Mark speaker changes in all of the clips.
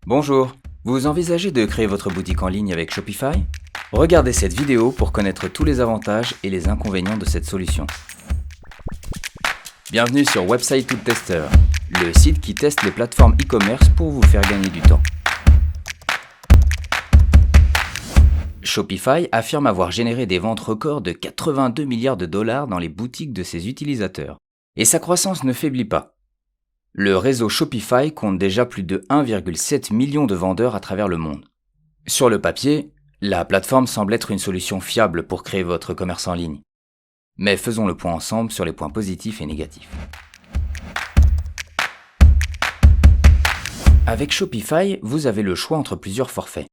Speaker 1: Bonjour, vous envisagez de créer votre boutique en ligne avec Shopify? Regardez cette vidéo pour connaître tous les avantages et les inconvénients de cette solution. Bienvenue sur Website Tool Tester, le site qui teste les plateformes e-commerce pour vous faire gagner du temps. Shopify affirme avoir généré des ventes records de 82 milliards de dollars dans les boutiques de ses utilisateurs. Et sa croissance ne faiblit pas. Le réseau Shopify compte déjà plus de 1,7 million de vendeurs à travers le monde. Sur le papier, la plateforme semble être une solution fiable pour créer votre commerce en ligne. Mais faisons le point ensemble sur les points positifs et négatifs. Avec Shopify, vous avez le choix entre plusieurs forfaits.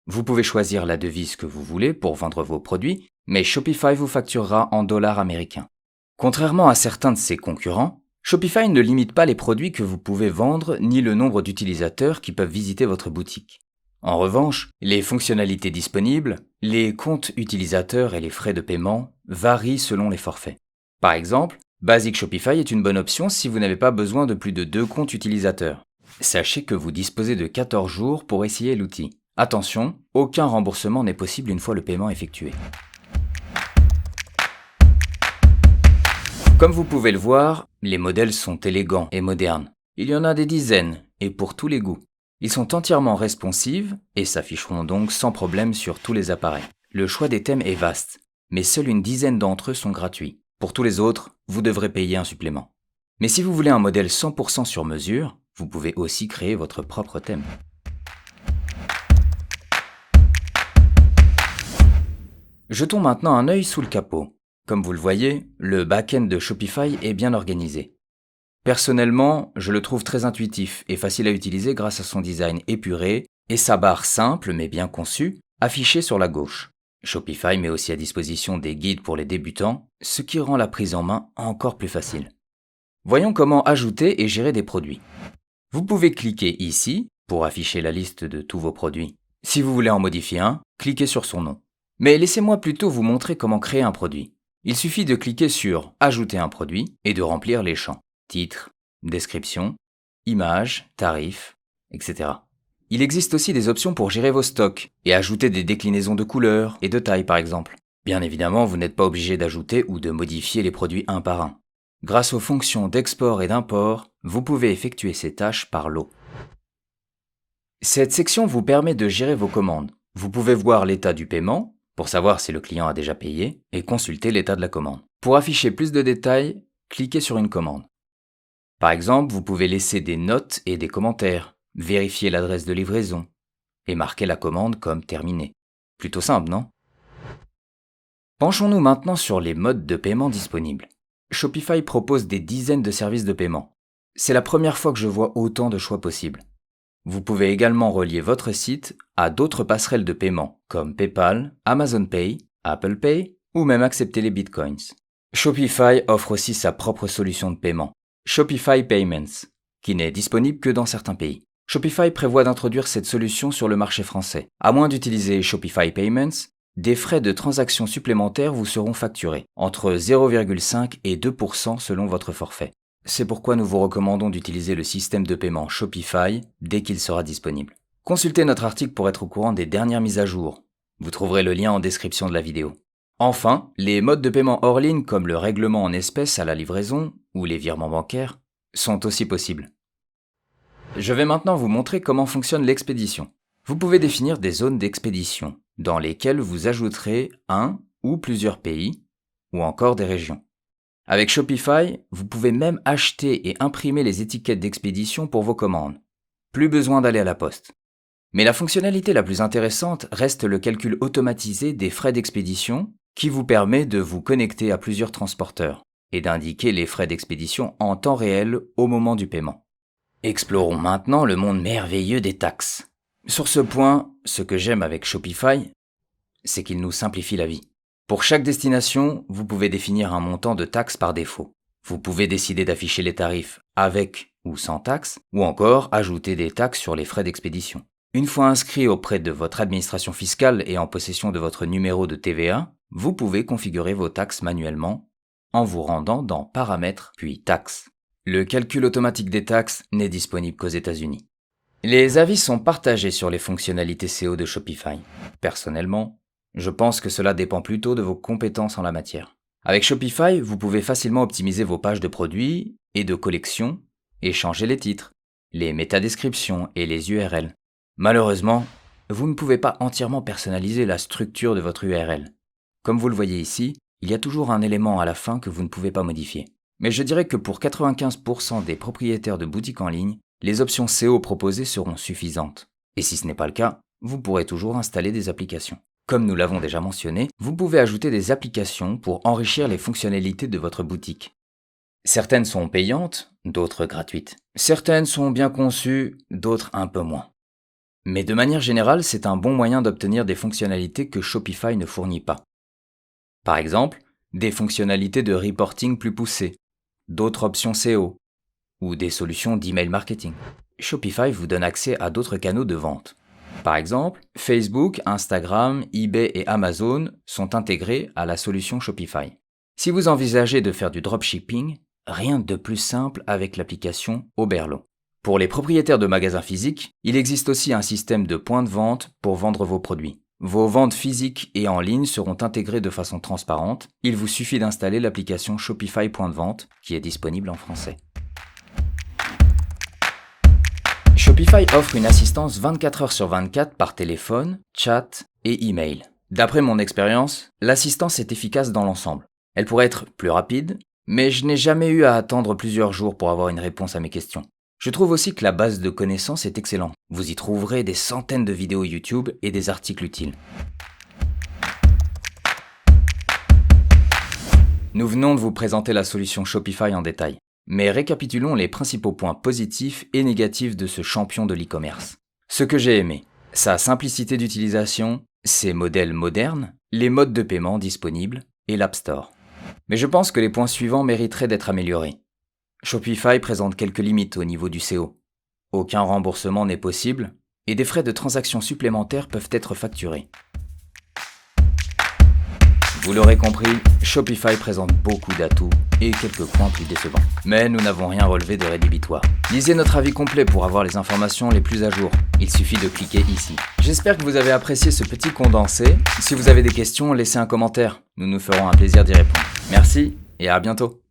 Speaker 1: Vous pouvez choisir la devise que vous voulez pour vendre vos produits, mais Shopify vous facturera en dollars américains. Contrairement à certains de ses concurrents, Shopify ne limite pas les produits que vous pouvez vendre ni le nombre d'utilisateurs qui peuvent visiter votre boutique. En revanche, les fonctionnalités disponibles, les comptes utilisateurs et les frais de paiement varient selon les forfaits. Par exemple, Basic Shopify est une bonne option si vous n'avez pas besoin de plus de 2 comptes utilisateurs. Sachez que vous disposez de 14 jours pour essayer l'outil. Attention, aucun remboursement n'est possible une fois le paiement effectué. Comme vous pouvez le voir, les modèles sont élégants et modernes. Il y en a des dizaines, et pour tous les goûts. Ils sont entièrement responsives et s'afficheront donc sans problème sur tous les appareils. Le choix des thèmes est vaste, mais seule une dizaine d'entre eux sont gratuits. Pour tous les autres, vous devrez payer un supplément. Mais si vous voulez un modèle 100% sur mesure, vous pouvez aussi créer votre propre thème. Jetons maintenant un œil sous le capot. Comme vous le voyez, le back-end de Shopify est bien organisé. Personnellement, je le trouve très intuitif et facile à utiliser grâce à son design épuré et sa barre simple mais bien conçue, affichée sur la gauche. Shopify met aussi à disposition des guides pour les débutants, ce qui rend la prise en main encore plus facile. Voyons comment ajouter et gérer des produits. Vous pouvez cliquer ici pour afficher la liste de tous vos produits. Si vous voulez en modifier un, cliquez sur son nom. Mais laissez-moi plutôt vous montrer comment créer un produit. Il suffit de cliquer sur « Ajouter un produit » et de remplir les champs « Titre »,« Description »,« Image »,« Tarif », etc. Il existe aussi des options pour gérer vos stocks et ajouter des déclinaisons de couleurs et de tailles par exemple. Bien évidemment, vous n'êtes pas obligé d'ajouter ou de modifier les produits un par un. Grâce aux fonctions d'export et d'import, vous pouvez effectuer ces tâches par lot. Cette section vous permet de gérer vos commandes. Vous pouvez voir l'état du paiement, pour savoir si le client a déjà payé, et consulter l'état de la commande. Pour afficher plus de détails, cliquez sur une commande. Par exemple, vous pouvez laisser des notes et des commentaires, vérifier l'adresse de livraison, et marquer la commande comme terminée. Plutôt simple, non? Penchons-nous maintenant sur les modes de paiement disponibles. Shopify propose des dizaines de services de paiement. C'est la première fois que je vois autant de choix possibles. Vous pouvez également relier votre site à d'autres passerelles de paiement comme PayPal, Amazon Pay, Apple Pay ou même accepter les bitcoins. Shopify offre aussi sa propre solution de paiement, Shopify Payments, qui n'est disponible que dans certains pays. Shopify prévoit d'introduire cette solution sur le marché français. À moins d'utiliser Shopify Payments, des frais de transaction supplémentaires vous seront facturés, entre 0,5 et 2% selon votre forfait. C'est pourquoi nous vous recommandons d'utiliser le système de paiement Shopify dès qu'il sera disponible. Consultez notre article pour être au courant des dernières mises à jour. Vous trouverez le lien en description de la vidéo. Enfin, les modes de paiement hors ligne comme le règlement en espèces à la livraison ou les virements bancaires sont aussi possibles. Je vais maintenant vous montrer comment fonctionne l'expédition. Vous pouvez définir des zones d'expédition dans lesquelles vous ajouterez un ou plusieurs pays ou encore des régions. Avec Shopify, vous pouvez même acheter et imprimer les étiquettes d'expédition pour vos commandes. Plus besoin d'aller à la poste. Mais la fonctionnalité la plus intéressante reste le calcul automatisé des frais d'expédition qui vous permet de vous connecter à plusieurs transporteurs et d'indiquer les frais d'expédition en temps réel au moment du paiement. Explorons maintenant le monde merveilleux des taxes. Sur ce point, ce que j'aime avec Shopify, c'est qu'il nous simplifie la vie. Pour chaque destination, vous pouvez définir un montant de taxes par défaut. Vous pouvez décider d'afficher les tarifs avec ou sans taxes, ou encore ajouter des taxes sur les frais d'expédition. Une fois inscrit auprès de votre administration fiscale et en possession de votre numéro de TVA, vous pouvez configurer vos taxes manuellement en vous rendant dans Paramètres puis Taxes. Le calcul automatique des taxes n'est disponible qu'aux États-Unis. Les avis sont partagés sur les fonctionnalités SEO de Shopify. Personnellement, je pense que cela dépend plutôt de vos compétences en la matière. Avec Shopify, vous pouvez facilement optimiser vos pages de produits et de collections et changer les titres, les métadescriptions et les URL. Malheureusement, vous ne pouvez pas entièrement personnaliser la structure de votre URL. Comme vous le voyez ici, il y a toujours un élément à la fin que vous ne pouvez pas modifier. Mais je dirais que pour 95% des propriétaires de boutiques en ligne, les options SEO proposées seront suffisantes. Et si ce n'est pas le cas, vous pourrez toujours installer des applications. Comme nous l'avons déjà mentionné, vous pouvez ajouter des applications pour enrichir les fonctionnalités de votre boutique. Certaines sont payantes, d'autres gratuites. Certaines sont bien conçues, d'autres un peu moins. Mais de manière générale, c'est un bon moyen d'obtenir des fonctionnalités que Shopify ne fournit pas. Par exemple, des fonctionnalités de reporting plus poussées, d'autres options SEO, ou des solutions d'email marketing. Shopify vous donne accès à d'autres canaux de vente. Par exemple, Facebook, Instagram, eBay et Amazon sont intégrés à la solution Shopify. Si vous envisagez de faire du dropshipping, rien de plus simple avec l'application Oberlo. Pour les propriétaires de magasins physiques, il existe aussi un système de points de vente pour vendre vos produits. Vos ventes physiques et en ligne seront intégrées de façon transparente. Il vous suffit d'installer l'application Shopify Point de Vente qui est disponible en français. Shopify offre une assistance 24 heures sur 24 par téléphone, chat et email. D'après mon expérience, l'assistance est efficace dans l'ensemble. Elle pourrait être plus rapide, mais je n'ai jamais eu à attendre plusieurs jours pour avoir une réponse à mes questions. Je trouve aussi que la base de connaissances est excellente. Vous y trouverez des centaines de vidéos YouTube et des articles utiles. Nous venons de vous présenter la solution Shopify en détail. Mais récapitulons les principaux points positifs et négatifs de ce champion de l'e-commerce. Ce que j'ai aimé, sa simplicité d'utilisation, ses modèles modernes, les modes de paiement disponibles et l'App Store. Mais je pense que les points suivants mériteraient d'être améliorés. Shopify présente quelques limites au niveau du SEO. Aucun remboursement n'est possible et des frais de transaction supplémentaires peuvent être facturés. Vous l'aurez compris, Shopify présente beaucoup d'atouts et quelques points plus décevants. Mais nous n'avons rien relevé de rédhibitoire. Lisez notre avis complet pour avoir les informations les plus à jour. Il suffit de cliquer ici. J'espère que vous avez apprécié ce petit condensé. Si vous avez des questions, laissez un commentaire. Nous nous ferons un plaisir d'y répondre. Merci et à bientôt.